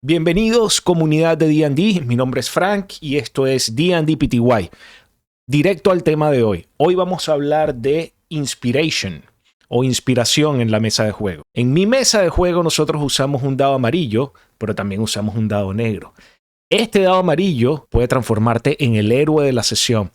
Bienvenidos comunidad de D&D, mi nombre es Frank y esto es D&D PTY. Directo al tema de hoy. Hoy vamos a hablar de inspiration o inspiración en la mesa de juego. En mi mesa de juego nosotros usamos un dado amarillo, pero también usamos un dado negro. Este dado amarillo puede transformarte en el héroe de la sesión,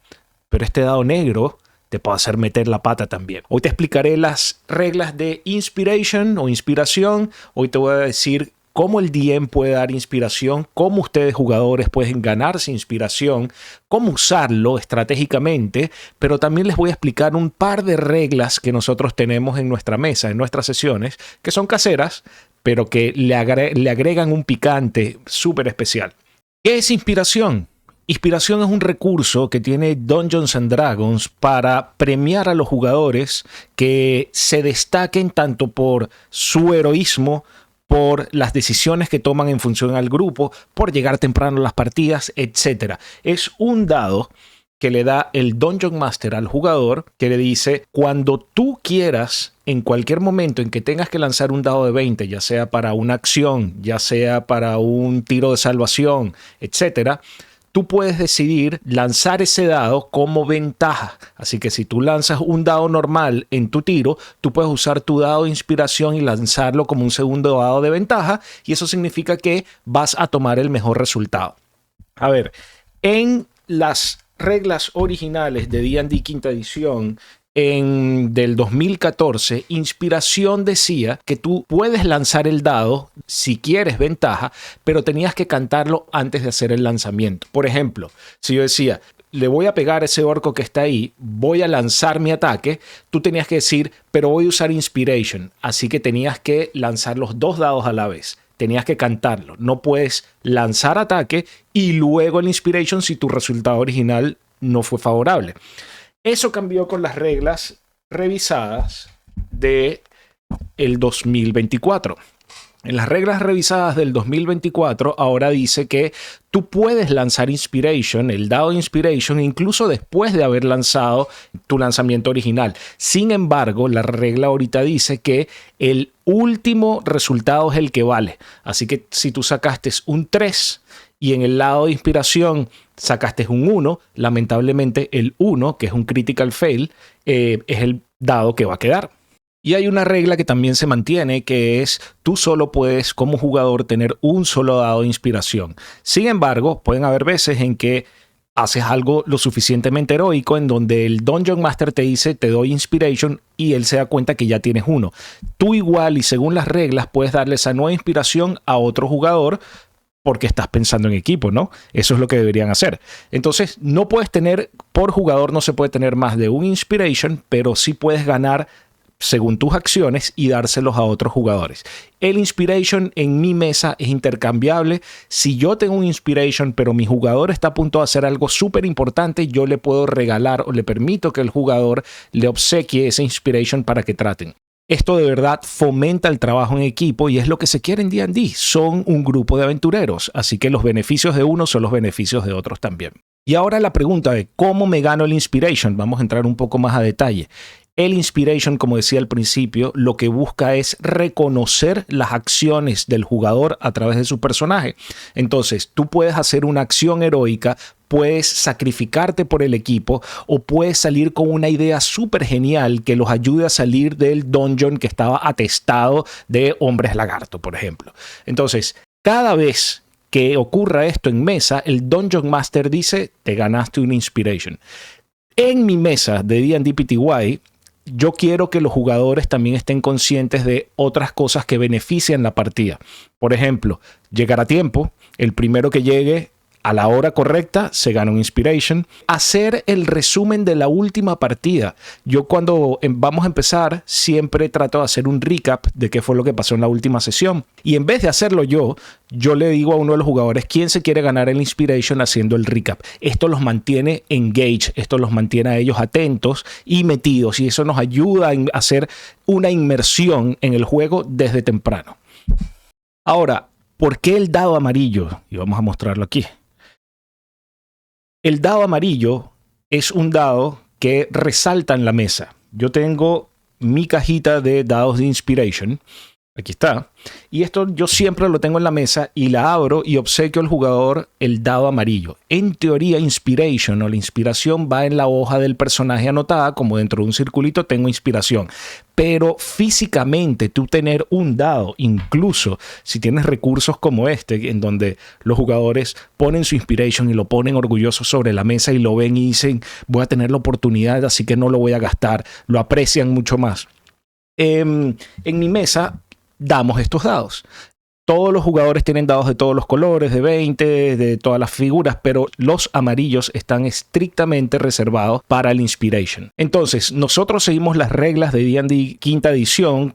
pero este dado negro te puede hacer meter la pata también. Hoy te explicaré las reglas de inspiration o inspiración. Hoy te voy a decir cómo el DM puede dar inspiración, cómo ustedes jugadores pueden ganarse inspiración, cómo usarlo estratégicamente, pero también les voy a explicar un par de reglas que nosotros tenemos en nuestra mesa, en nuestras sesiones, que son caseras, pero que le agregan un picante súper especial. ¿Qué es inspiración? Inspiración es un recurso que tiene Dungeons and Dragons para premiar a los jugadores que se destaquen tanto por su heroísmo, por las decisiones que toman en función al grupo, por llegar temprano a las partidas, etc. Es un dado que le da el Dungeon Master al jugador, que le dice, cuando tú quieras, en cualquier momento en que tengas que lanzar un dado de 20, ya sea para una acción, ya sea para un tiro de salvación, etc., tú puedes decidir lanzar ese dado como ventaja. Así que si tú lanzas un dado normal en tu tiro, tú puedes usar tu dado de inspiración y lanzarlo como un segundo dado de ventaja, y eso significa que vas a tomar el mejor resultado. A ver, en las reglas originales de D&D quinta edición del 2014, inspiración decía que tú puedes lanzar el dado si quieres ventaja, pero tenías que cantarlo antes de hacer el lanzamiento. Por ejemplo, si yo decía, le voy a pegar a ese orco que está ahí, voy a lanzar mi ataque, tú tenías que decir, pero voy a usar inspiration, así que tenías que lanzar los dos dados a la vez. Tenías que cantarlo. No puedes lanzar ataque y luego el inspiration si tu resultado original no fue favorable. Eso cambió con las reglas revisadas de el 2024. En las reglas revisadas del 2024 ahora dice que tú puedes lanzar Inspiration, el dado de Inspiration, incluso después de haber lanzado tu lanzamiento original. Sin embargo, la regla ahorita dice que el último resultado es el que vale. Así que si tú sacaste un 3 y en el lado de Inspiración sacaste un 1, lamentablemente el 1, que es un critical fail, es el dado que va a quedar. Y hay una regla que también se mantiene, que es tú solo puedes como jugador tener un solo dado de inspiración. Sin embargo, pueden haber veces en que haces algo lo suficientemente heroico en donde el Dungeon Master te dice te doy inspiration y él se da cuenta que ya tienes uno. Tú igual y según las reglas puedes darle esa nueva inspiración a otro jugador porque estás pensando en equipo, ¿no? Eso es lo que deberían hacer. Entonces, no puedes tener, por jugador no se puede tener más de un inspiration, pero sí puedes ganar según tus acciones y dárselos a otros jugadores. El inspiration en mi mesa es intercambiable. Si yo tengo un inspiration, pero mi jugador está a punto de hacer algo súper importante, yo le puedo regalar o le permito que el jugador le obsequie ese inspiration para que traten. Esto de verdad fomenta el trabajo en equipo y es lo que se quiere en D&D. Son un grupo de aventureros, así que los beneficios de unos son los beneficios de otros también. Y ahora la pregunta de cómo me gano el inspiration. Vamos a entrar un poco más a detalle. El inspiration, como decía al principio, lo que busca es reconocer las acciones del jugador a través de su personaje. Entonces, tú puedes hacer una acción heroica, puedes sacrificarte por el equipo o puedes salir con una idea súper genial que los ayude a salir del dungeon que estaba atestado de hombres lagarto, por ejemplo. Entonces, cada vez que ocurra esto en mesa, el Dungeon Master dice, te ganaste una inspiration. En mi mesa de D&D PTY, yo quiero que los jugadores también estén conscientes de otras cosas que benefician la partida. Por ejemplo, llegar a tiempo, el primero que llegue a la hora correcta se gana un inspiration. Hacer el resumen de la última partida. Yo cuando vamos a empezar siempre trato de hacer un recap de qué fue lo que pasó en la última sesión. Y en vez de hacerlo yo le digo a uno de los jugadores quién se quiere ganar el inspiration haciendo el recap. Esto los mantiene engaged, esto los mantiene a ellos atentos y metidos. Y eso nos ayuda a hacer una inmersión en el juego desde temprano. Ahora, ¿por qué el dado amarillo? Y vamos a mostrarlo aquí. El dado amarillo es un dado que resalta en la mesa. Yo tengo mi cajita de dados de inspiration Aquí está. Y esto yo siempre lo tengo en la mesa y la abro y obsequio al jugador el dado amarillo. En teoría, Inspiration o la inspiración va en la hoja del personaje anotada, como dentro de un circulito tengo inspiración. Pero físicamente tú tener un dado, incluso si tienes recursos como este, en donde los jugadores ponen su Inspiration y lo ponen orgulloso sobre la mesa y lo ven y dicen, voy a tener la oportunidad, así que no lo voy a gastar, lo aprecian mucho más. En mi mesa damos estos dados. Todos los jugadores tienen dados de todos los colores, de 20, de todas las figuras, pero los amarillos están estrictamente reservados para el Inspiration. Entonces, nosotros seguimos las reglas de D&D quinta edición.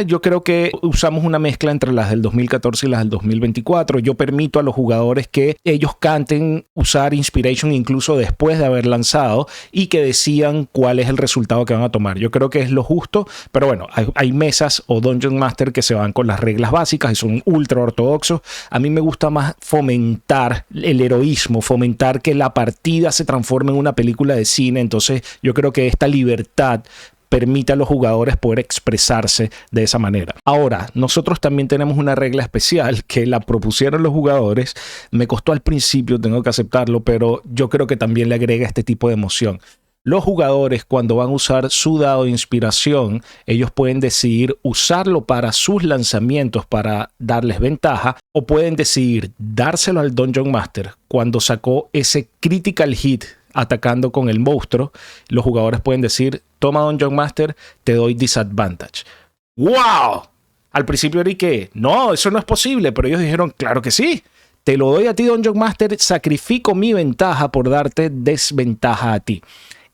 Yo creo que usamos una mezcla entre las del 2014 y las del 2024. Yo permito a los jugadores que ellos canten usar Inspiration incluso después de haber lanzado y que decidan cuál es el resultado que van a tomar. Yo creo que es lo justo, pero bueno, hay mesas o Dungeon Master que se van con las reglas básicas y son ultra ortodoxos. A mí me gusta más fomentar el heroísmo, fomentar que la partida se transforme en una película de cine. Entonces yo creo que esta libertad permite a los jugadores poder expresarse de esa manera. Ahora, nosotros también tenemos una regla especial que la propusieron los jugadores. Me costó al principio, tengo que aceptarlo, pero yo creo que también le agrega este tipo de emoción. Los jugadores, cuando van a usar su dado de inspiración, ellos pueden decidir usarlo para sus lanzamientos para darles ventaja, o pueden decidir dárselo al Dungeon Master cuando sacó ese critical hit atacando con el monstruo. Los jugadores pueden decir, toma Dungeon Master, te doy disadvantage. ¡Wow! Al principio era que, no, eso no es posible, pero ellos dijeron, claro que sí. Te lo doy a ti, Dungeon Master, sacrifico mi ventaja por darte desventaja a ti.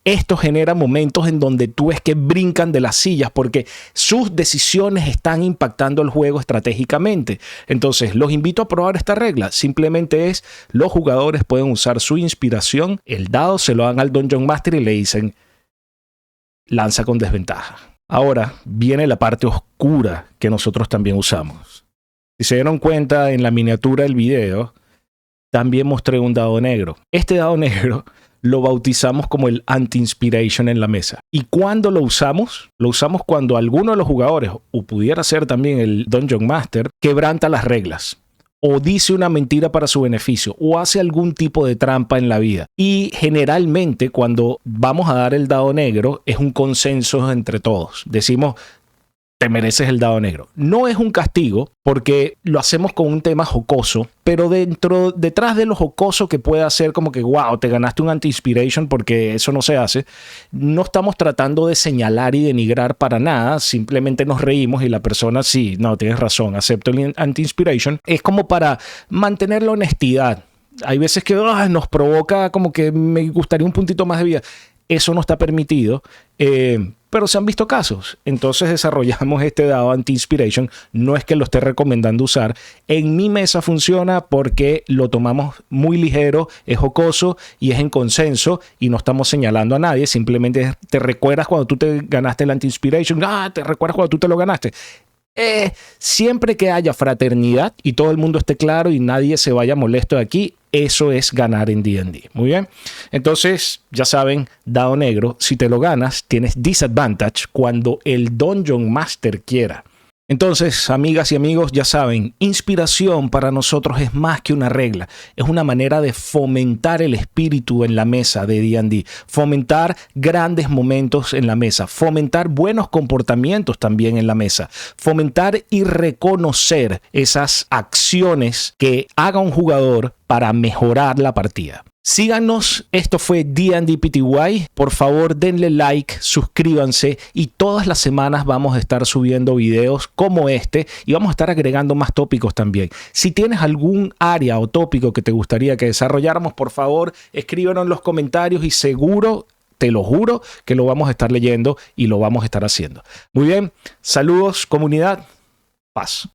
Esto genera momentos en donde tú ves que brincan de las sillas porque sus decisiones están impactando el juego estratégicamente. Entonces, los invito a probar esta regla. Simplemente es, los jugadores pueden usar su inspiración, el dado se lo dan al Dungeon Master y le dicen, lanza con desventaja. Ahora viene la parte oscura que nosotros también usamos. Si se dieron cuenta en la miniatura del video, también mostré un dado negro. Este dado negro lo bautizamos como el anti-inspiration en la mesa. ¿Y cuándo lo usamos? Lo usamos cuando alguno de los jugadores, o pudiera ser también el Dungeon Master, quebranta las reglas, o dice una mentira para su beneficio, o hace algún tipo de trampa en la vida. Y generalmente cuando vamos a dar el dado negro, es un consenso entre todos. Decimos, te mereces el dado negro. No es un castigo porque lo hacemos con un tema jocoso, pero detrás de lo jocoso que puede hacer como que, wow, te ganaste un anti-inspiration, porque eso no se hace. No estamos tratando de señalar y denigrar para nada, simplemente nos reímos y la persona, sí, no, tienes razón, acepto el anti-inspiration. Es como para mantener la honestidad. Hay veces que nos provoca como que me gustaría un puntito más de vida. Eso no está permitido, pero se han visto casos. Entonces desarrollamos este dado anti-inspiration. No es que lo esté recomendando usar. En mi mesa funciona porque lo tomamos muy ligero, es jocoso y es en consenso y no estamos señalando a nadie. Simplemente te recuerdas cuando tú te ganaste el anti-inspiration. Te recuerdas cuando tú te lo ganaste. Siempre que haya fraternidad y todo el mundo esté claro y nadie se vaya molesto de aquí, eso es ganar en D&D. Muy bien. Entonces, ya saben, dado negro, si te lo ganas, tienes disadvantage cuando el Dungeon Master quiera. Entonces, amigas y amigos, ya saben, inspiración para nosotros es más que una regla. Es una manera de fomentar el espíritu en la mesa de D&D, fomentar grandes momentos en la mesa, fomentar buenos comportamientos también en la mesa, fomentar y reconocer esas acciones que haga un jugador para mejorar la partida. Síganos, esto fue D&D PTY. Por favor, denle like, suscríbanse y todas las semanas vamos a estar subiendo videos como este y vamos a estar agregando más tópicos también. Si tienes algún área o tópico que te gustaría que desarrolláramos, por favor, escríbanos en los comentarios y seguro, te lo juro, que lo vamos a estar leyendo y lo vamos a estar haciendo. Muy bien, saludos comunidad, paz.